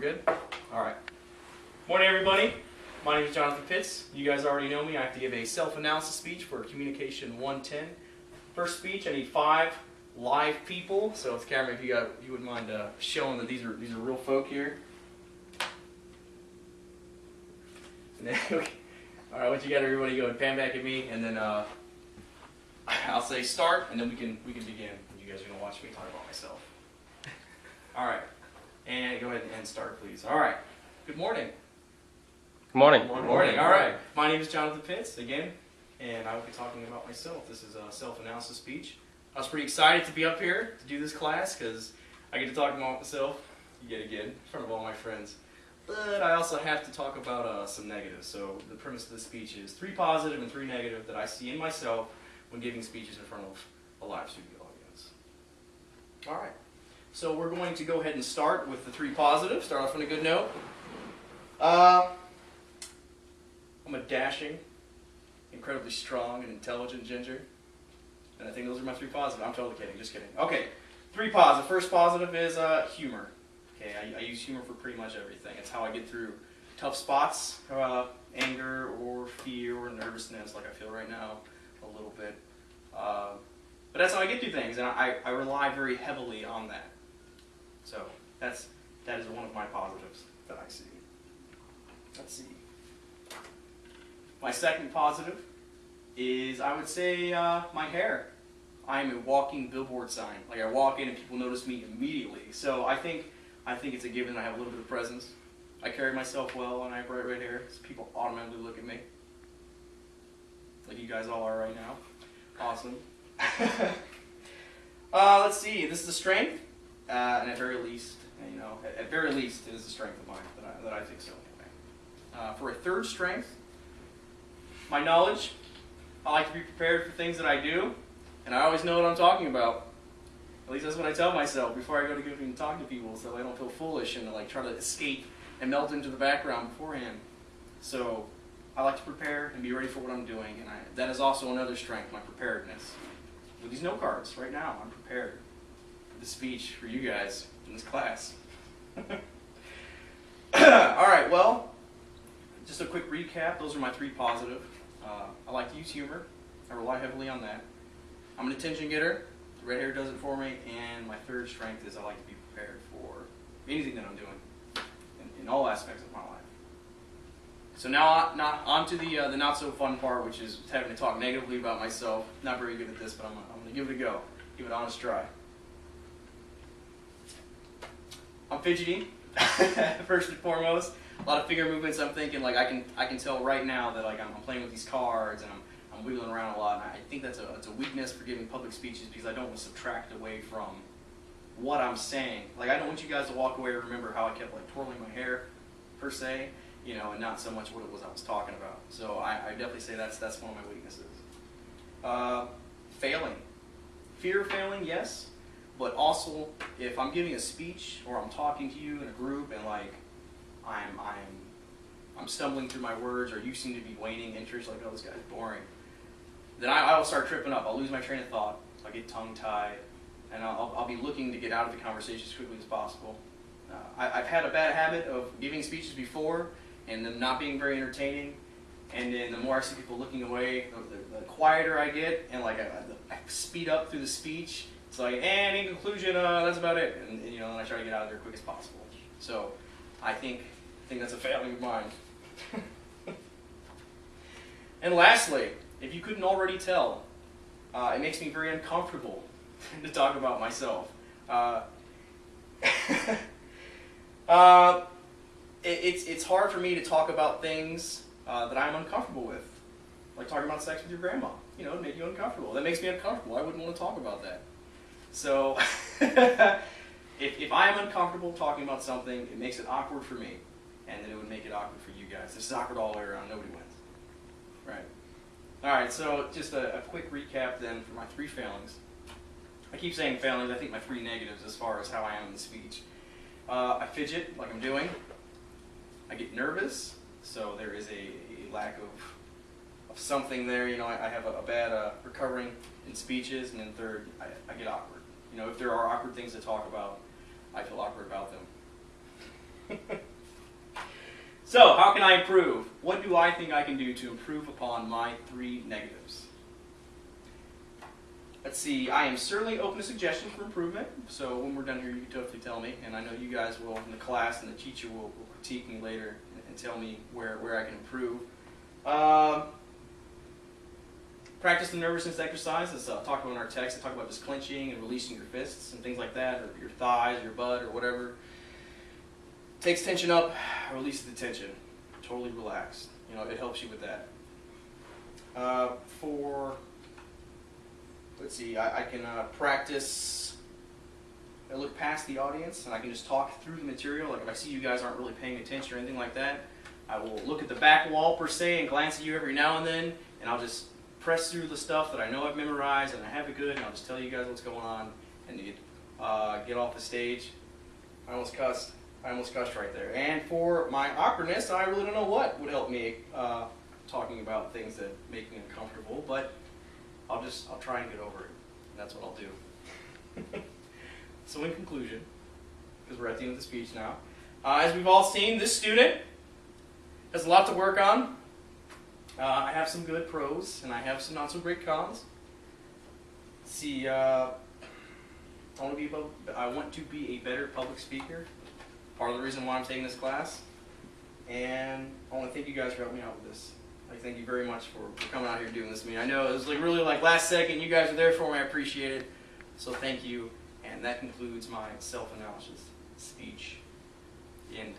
good? Alright. Morning, everybody. My name is Jonathan Pitts. You guys already know me. I have to give a self-analysis speech for Communication 110. First speech, I need 5 live people. So, it's camera, if you wouldn't mind showing that these are real folk here. And then, okay. Alright, once you got everybody going, pan back at me, and then I'll say start, and then we can begin. You guys are going to watch me talk about myself. Alright. And go ahead and start, please. Alright. Good morning. Good morning. Good morning. Alright. My name is Jonathan Pitts, again, and I will be talking about myself. This is a self-analysis speech. I was pretty excited to be up here to do this class, because I get to talk about myself, yet again, in front of all my friends. But I also have to talk about some negatives. So the premise of this speech is 3 positive and 3 negative that I see in myself when giving speeches in front of a live studio audience. Alright. So we're going to go ahead and start with the 3 positives. Start off on a good note. I'm a dashing, incredibly strong, and intelligent ginger. And I think those are my 3 positives. I'm totally kidding. Just kidding. Okay. 3 positive. First positive is humor. Okay, I use humor for pretty much everything. It's how I get through tough spots, anger or fear or nervousness, like I feel right now a little bit. But that's how I get through things, and I rely very heavily on that. So that is one of my positives that I see. Let's see. My second positive is, I would say, my hair. I am a walking billboard sign. Like, I walk in and people notice me immediately. So I think it's a given that I have a little bit of presence. I carry myself well, and I have bright red hair, so people automatically look at me. Like you guys all are right now. Awesome. Let's see. This is a strength, and at very least, at very least, it is a strength of mine that I think so. Anyway. For a third strength, my knowledge. I like to be prepared for things that I do, and I always know what I'm talking about. At least that's what I tell myself before I go to go and talk to people, so I don't feel foolish and like try to escape and melt into the background beforehand. So I like to prepare and be ready for what I'm doing, and that is also another strength, my preparedness. With these note cards, right now, I'm prepared for the speech for you guys in this class. Alright, well, just a quick recap. Those are my 3 positive. I like to use humor. I rely heavily on that. I'm an attention getter. The red hair does it for me. And my third strength is I like to be prepared for anything that I'm doing in all aspects of my life. So now on to the not so fun part, which is having to talk negatively about myself. Not very good at this, but I'm going to give it a go. Give it an honest try. I'm fidgety, first and foremost. A lot of finger movements. I'm thinking like I can tell right now that like I'm playing with these cards and I'm wiggling around a lot. And I think that's a weakness for giving public speeches because I don't want to subtract away from what I'm saying. Like I don't want you guys to walk away and remember how I kept like twirling my hair per se, and not so much what it was I was talking about. So I definitely say that's one of my weaknesses. Failing, fear of failing, yes, but also if I'm giving a speech or I'm talking to you in a group and like I'm stumbling through my words, or you seem to be waning interest, like, oh, this guy's boring, then I will start tripping up. I'll lose my train of thought. I'll get tongue-tied, and I'll be looking to get out of the conversation as quickly as possible. I've had a bad habit of giving speeches before, and them not being very entertaining, and then the more I see people looking away, the quieter I get, and like I speed up through the speech. It's like, and in conclusion, that's about it, and then I try to get out of there as quick as possible. So I think that's a failing of mine. And lastly, if you couldn't already tell, it makes me very uncomfortable to talk about myself. It's hard for me to talk about things that I'm uncomfortable with, like talking about sex with your grandma. It made you uncomfortable. That makes me uncomfortable. I wouldn't want to talk about that. So if I am uncomfortable talking about something, it makes it awkward for me, and then it would make it awkward for you guys. This is awkward all the way around. Nobody wins. Right. Alright, so just a quick recap then for my 3 failings. I keep saying failings. I think my 3 negatives as far as how I am in the speech. I fidget like I'm doing. I get nervous, so there is a lack of something there. I have a bad recovering in speeches, and then third, I get awkward. If there are awkward things to talk about, I feel awkward about them. So, how can I improve? What do I think I can do to improve upon my 3 negatives? Let's see, I am certainly open to suggestions for improvement, so when we're done here, you can definitely tell me, and I know you guys will in the class, and the teacher will critique me later and tell me where I can improve. Practice the nervousness exercise. Let's talk about in our text. I talk about just clenching and releasing your fists and things like that, or your thighs, your butt, or whatever. Takes tension up, releases the tension. Totally relaxed. You know, it helps you with that. Let's see, I can practice. I look past the audience and I can just talk through the material. Like if I see you guys aren't really paying attention or anything like that, I will look at the back wall per se and glance at you every now and then, and I'll just press through the stuff that I know I've memorized and I have it good, and I'll just tell you guys what's going on, and you get off the stage. I almost cussed right there. And for my awkwardness, I really don't know what would help me talking about things that make me uncomfortable, but I'll try and get over it. And that's what I'll do. So in conclusion, because we're at the end of the speech now, as we've all seen, this student has a lot to work on. I have some good pros, and I have some not so great cons. See, I want to be a better public speaker. Part of the reason why I'm taking this class. And I want to thank you guys for helping me out with this. Thank you very much for coming out here and doing this with me. I know it was really last second. You guys are there for me. I appreciate it. So thank you. And that concludes my self-analysis speech. The end.